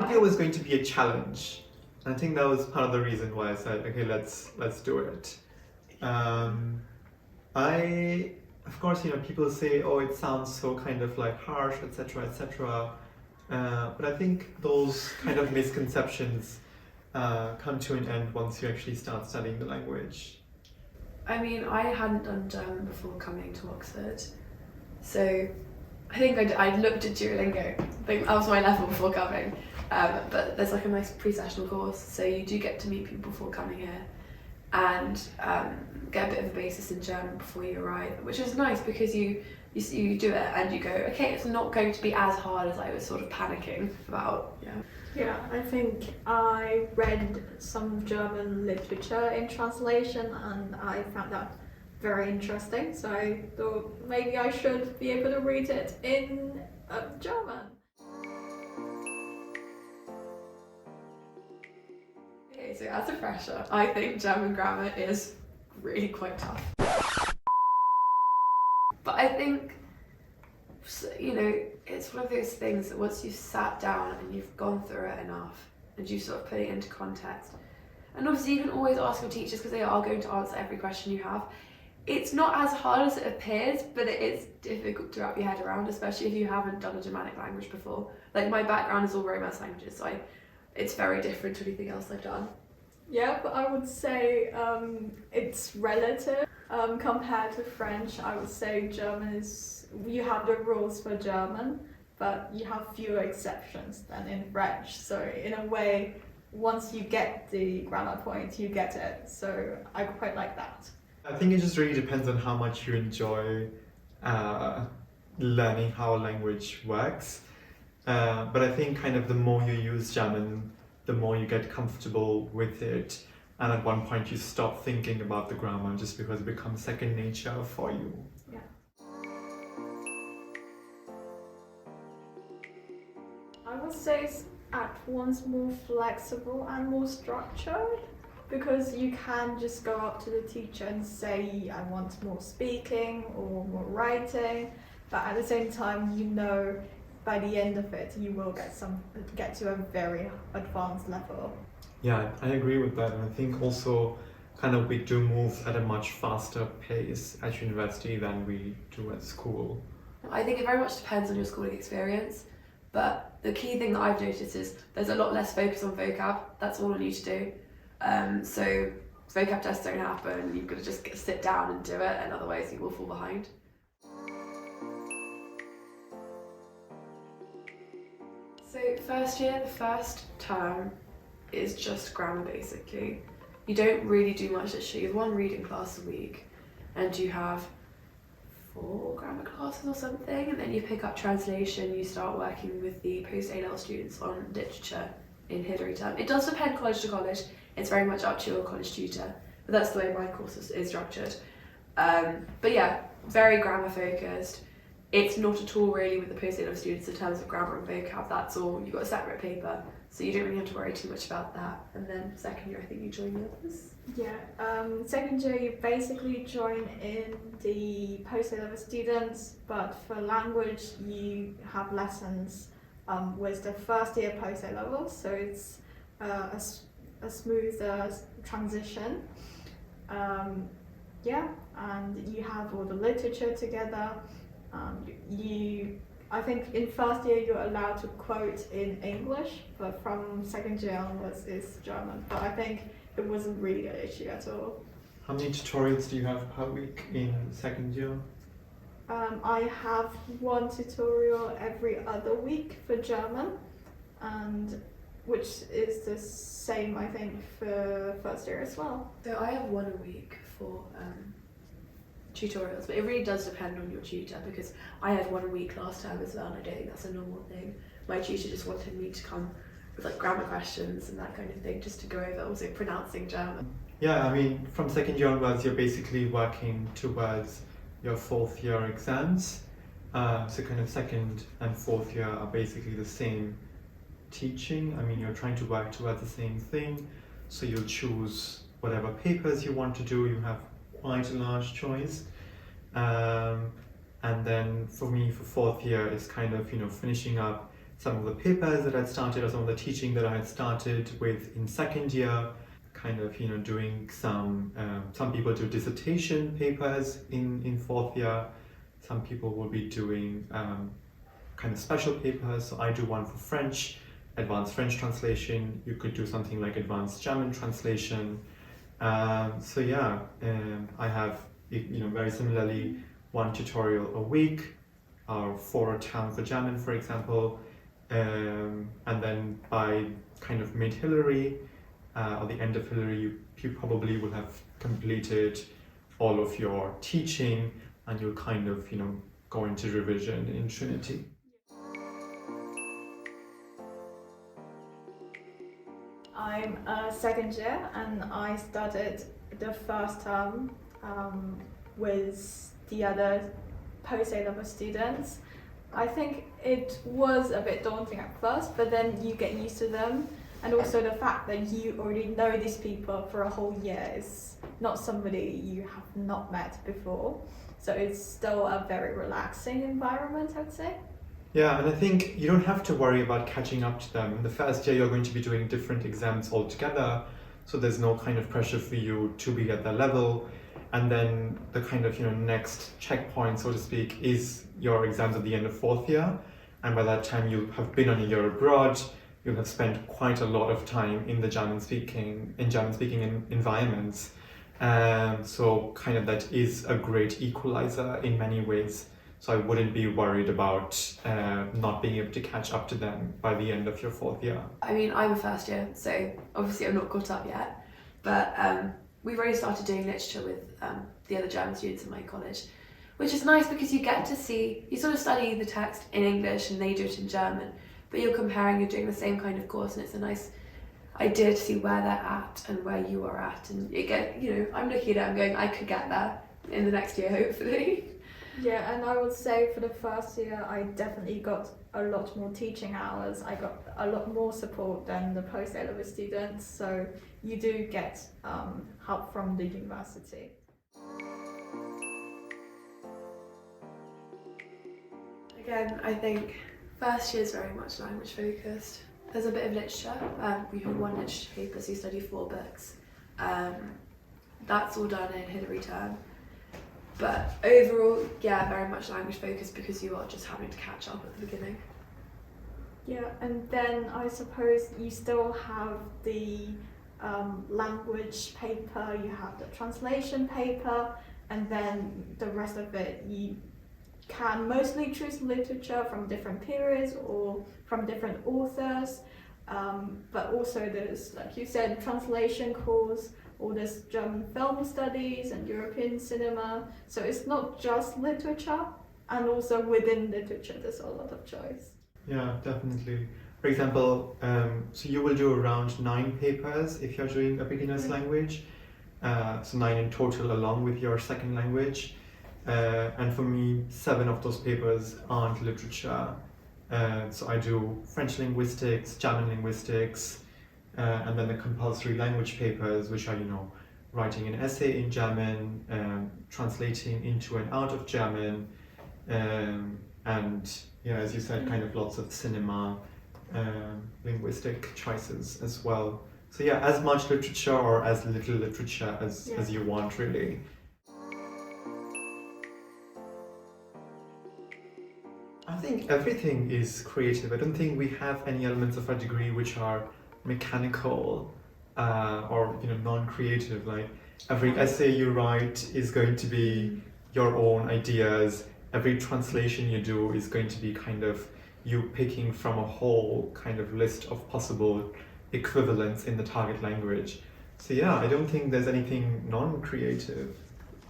think it was going to be a challenge. I think that was part of the reason why I said, okay, let's do it. Of course, people say, oh, it sounds so kind of like harsh, etc., etc. But I think those kind of misconceptions come to an end once you actually start studying the language. I mean, I hadn't done German before coming to Oxford, so I think I looked at Duolingo. I think that was my level before coming. But there's like a nice pre-sessional course, so you do get to meet people before coming here and get a bit of a basis in German before you arrive, which is nice because you do it and you go, okay, it's not going to be as hard as I was sort of panicking about. Yeah, I think I read some German literature in translation and I found that very interesting, so I thought maybe I should be able to read it in German. Okay, so as a fresher, I think German grammar is really quite tough. But I think, it's one of those things that once you've sat down and you've gone through it enough and you sort of put it into context, and obviously you can always ask your teachers because they are going to answer every question you have. It's not as hard as it appears, but it is difficult to wrap your head around, especially if you haven't done a Germanic language before. Like, my background is all Romance languages, so it's very different to anything else I've done. Yeah, but I would say it's relative. Compared to French, I would say German you have the rules for German, but you have fewer exceptions than in French. So in a way, once you get the grammar point, you get it. So I quite like that. I think it just really depends on how much you enjoy learning how a language works. But I think kind of the more you use German, the more you get comfortable with it. And at one point you stop thinking about the grammar just because it becomes second nature for you. Yeah. I would say it's at once more flexible and more structured, because you can just go up to the teacher and say, I want more speaking or more writing, but at the same time, by the end of it, you will get to a very advanced level. Yeah, I agree with that. And I think also kind of we do move at a much faster pace at university than we do at school. I think it very much depends on your schooling experience, but the key thing that I've noticed is there's a lot less focus on vocab. That's all I need to do. So vocab tests don't happen, you've got to just sit down and do it, and otherwise you will fall behind. So first year, the first term is just grammar basically. You don't really do much literature. You have one reading class a week and you have 4 grammar classes or something, and then you pick up translation. You start working with the post A-level students on literature in Hilary term. It does depend college to college. It's very much up to your college tutor, but that's the way my course is structured. But yeah, very grammar focused. It's not at all really with the post A-level students in terms of grammar and vocab. That's all. You've got a separate paper, so you don't really have to worry too much about that. And then second year, I think you join the others. Yeah, second year you basically join in the post A-level students, but for language you have lessons with the first year post A-level, so it's a smoother transition. Yeah, and you have all the literature together. I think in first year you're allowed to quote in English, but from second year onwards it's German. But I think it wasn't really an issue at all. How many tutorials do you have per week in second year? I have one tutorial every other week for German, and which is the same I think for first year as well. So I have one a week for tutorials, but it really does depend on your tutor, because I had one a week last term as well, and I don't think that's a normal thing. My tutor just wanted me to come with like grammar questions and that kind of thing, just to go over also pronouncing German. Yeah, I mean, from second year onwards, you're basically working towards your 4th year exams. So kind of second and 4th year are basically the same teaching. I mean, you're trying to work towards the same thing. So you'll choose whatever papers you want to do. You have quite a large choice. And then for me, for 4th year, it's kind of, finishing up some of the papers that I'd started or some of the teaching that I had started with in second year, kind of, doing some people do dissertation papers in fourth year, some people will be doing kind of special papers, so I do one for French, advanced French translation, you could do something like advanced German translation. I have, very similarly, one tutorial a week, or for a term for German, for example, and then by kind of mid-Hilary, or the end of Hilary, you probably will have completed all of your teaching, and you'll kind of, go into revision in Trinity. I'm a second year and I started the first term with the other post-A-level students. I think it was a bit daunting at first, but then you get used to them, and also the fact that you already know these people for a whole year is not somebody you have not met before. So it's still a very relaxing environment, I'd say. Yeah, and I think you don't have to worry about catching up to them. In the first year, you're going to be doing different exams altogether, so there's no kind of pressure for you to be at their level. And then the kind of, next checkpoint, so to speak, is your exams at the end of fourth year. And by that time, you have been on a year abroad, you'll have spent quite a lot of time in the German-speaking environments. So kind of that is a great equalizer in many ways. So I wouldn't be worried about not being able to catch up to them by the end of your fourth year. I mean, I'm a first year, so obviously I'm not caught up yet, but we've already started doing literature with the other German students in my college, which is nice because you get to see, you sort of study the text in English and they do it in German, but you're comparing, you're doing the same kind of course, and it's a nice idea to see where they're at and where you are at, and you get, I'm looking at it, I'm going, I could get there in the next year, hopefully. Yeah, and I would say for the first year, I definitely got a lot more teaching hours. I got a lot more support than the post-A-level students, so you do get help from the university. Again, I think first year is very much language focused. There's a bit of literature. We have one literature paper, so you study 4 books. That's all done in Hilary term. But overall, yeah, very much language focused because you are just having to catch up at the beginning. Yeah, and then I suppose you still have the language paper, you have the translation paper, and then the rest of it you can mostly choose literature from different periods or from different authors, but also there's, like you said, translation course, or there's German film studies and European cinema, so it's not just literature, and also within literature there's a lot of choice. Yeah, definitely. For example, so you will do around 9 papers if you're doing a beginner's language, so 9 in total along with your second language. And for me, 7 of those papers aren't literature. So I do French linguistics, German linguistics, and then the compulsory language papers, which are, writing an essay in German, translating into and out of German, and, as you said, kind of lots of cinema, linguistic choices as well. So yeah, as much literature or as little literature as you want, really. I think everything is creative. I don't think we have any elements of our degree which are mechanical or non-creative. Like every essay you write is going to be your own ideas. Every translation you do is going to be kind of you picking from a whole kind of list of possible equivalents in the target language. So yeah, I don't think there's anything non-creative.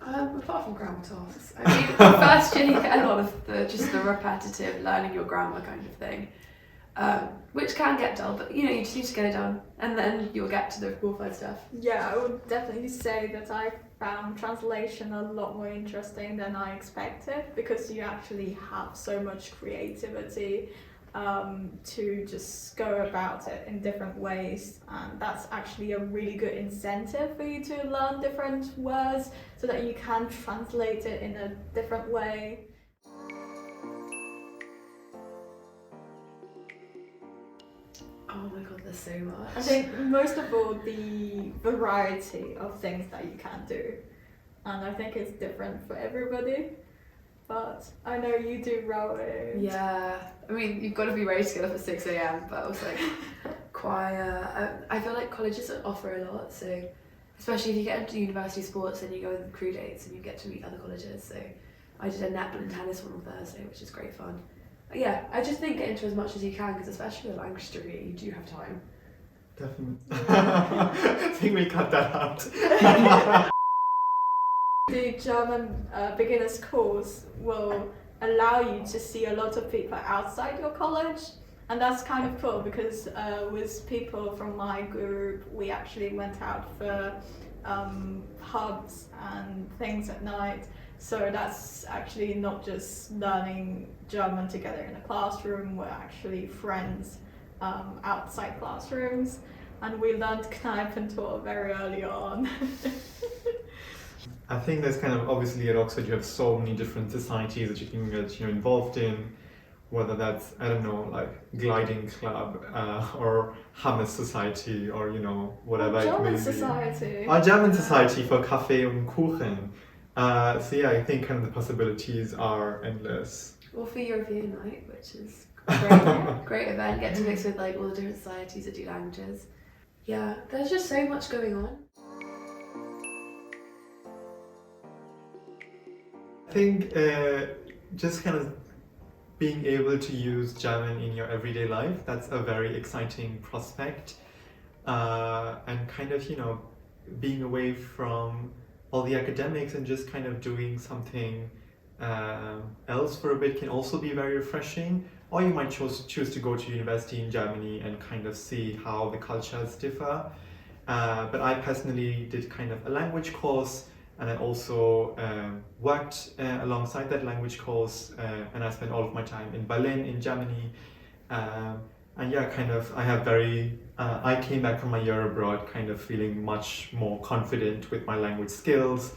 Apart from grammar tasks, I mean, the first year you get a lot of the repetitive learning your grammar kind of thing, which can get dull, but you just need to get it done, and then you'll get to the more fun stuff. Yeah, I would definitely say that I found translation a lot more interesting than I expected, because you actually have so much creativity to just go about it in different ways, and that's actually a really good incentive for you to learn different words so that you can translate it in a different way. Oh my god, there's so much. I think most of all the variety of things that you can do, and I think it's different for everybody. But I know you do rowing. Yeah, I mean, you've got to be ready to get up at 6 a.m, but also like choir. I feel like colleges offer a lot, so especially if you get into university sports and you go with crew dates and you get to meet other colleges. So I did a netball and tennis one on Thursday, which is great fun. But yeah, I just think get into as much as you can, because especially with a language degree, you do have time. Definitely. I think we cut that out. The German beginners course will allow you to see a lot of people outside your college, and that's kind of cool because with people from my group we actually went out for pubs and things at night, so that's actually not just learning German together in a classroom, we're actually friends outside classrooms, and we learned Kneipentor very early on. I think there's kind of, obviously at Oxford you have so many different societies that you can get involved in, whether that's, I don't know, like gliding club or hummus society, or whatever it may be. German society. Our German society for Kaffee und Kuchen. So yeah, I think kind of the possibilities are endless. Or for European night, which is great, great event. Get to mix with like all the different societies that do languages. Yeah, there's just so much going on. I think just kind of being able to use German in your everyday life, that's a very exciting prospect. And kind of, being away from all the academics and just kind of doing something else for a bit can also be very refreshing. Or you might choose to go to university in Germany and kind of see how the cultures differ. But I personally did kind of a language course, and I also worked alongside that language course, and I spent all of my time in Berlin, in Germany. And yeah, kind of, I came back from my year abroad kind of feeling much more confident with my language skills,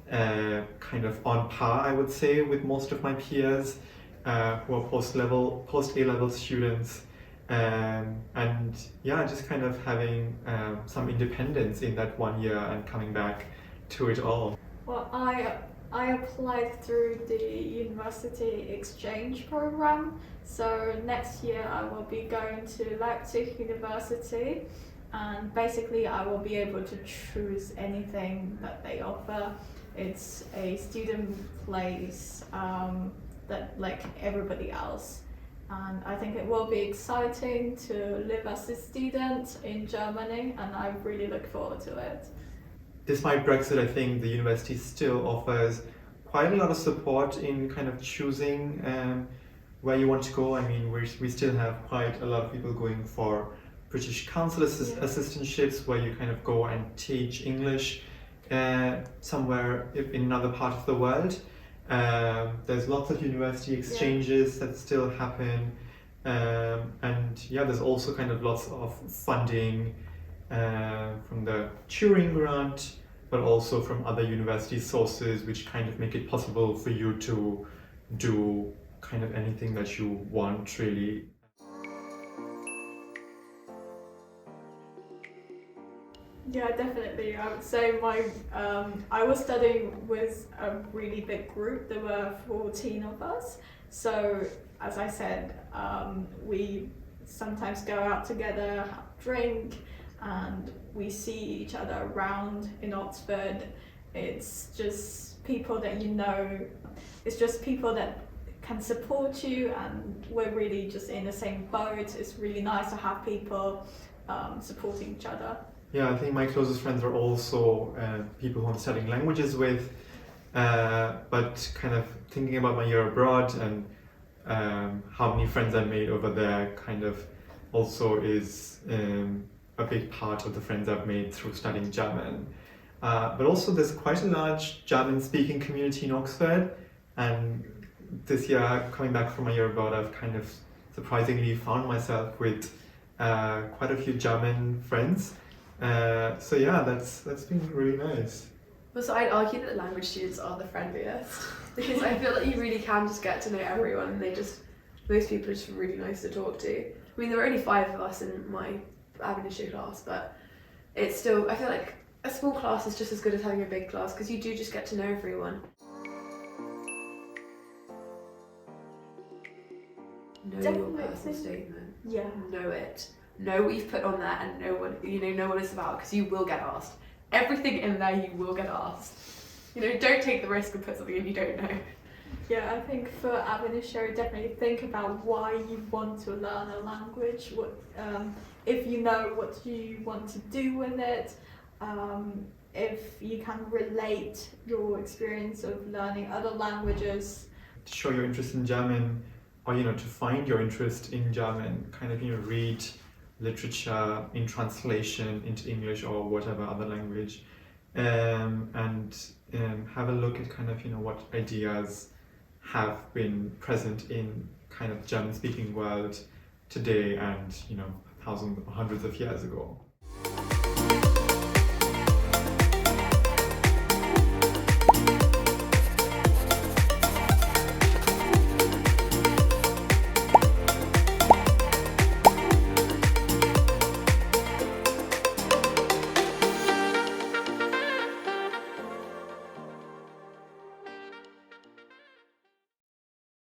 kind of on par, I would say, with most of my peers who are post-A-level students. And yeah, just kind of having some independence in that 1 year and coming back to it all. Well, I applied through the university exchange program, so next year I will be going to Leipzig University, and basically I will be able to choose anything that they offer. It's a student place that like everybody else, and I think it will be exciting to live as a student in Germany, and I really look forward to it. Despite Brexit, I think the university still offers quite a lot of support in kind of choosing where you want to go. I mean, we still have quite a lot of people going for British Council assistantships, where you kind of go and teach English somewhere in another part of the world. There's lots of university exchanges that still happen, and yeah, there's also kind of lots of funding from the Turing grant, but also from other university sources, which kind of make it possible for you to do kind of anything that you want, really. Yeah, definitely. I would say I was studying with a really big group. There were 14 of us. So, as I said, we sometimes go out together, have a drink, and we see each other around in Oxford. It's just people that you know. It's just people that can support you, and we're really just in the same boat. It's really nice to have people supporting each other. Yeah, I think my closest friends are also people who I'm studying languages with, but kind of thinking about my year abroad and how many friends I made over there kind of also is a big part of the friends I've made through studying German. But also there's quite a large German-speaking community in Oxford, and this year, coming back from my year abroad, I've kind of surprisingly found myself with quite a few German friends. So yeah, that's been really nice. Well, so I'd argue that language students are the friendliest, because I feel like you really can just get to know everyone, and they just most people are just really nice to talk to. I mean, there were only 5 of us in my ab initio class, but it's still, I feel like a small class is just as good as having a big class because you do just get to know everyone. Know Definitely. your personal statement. Yeah. Know it. Know what you've put on there and know what it's about because you will get asked. Everything in there you will get asked. Don't take the risk and put something in you don't know. Yeah, I think for ab initio, definitely think about why you want to learn a language. If you know what you want to do with it, if you can relate your experience of learning other languages. To show your interest in German, or to find your interest in German, kind of read literature in translation into English or whatever other language, and have a look at kind of what ideas have been present in kind of German-speaking world today and thousands or hundreds of years ago.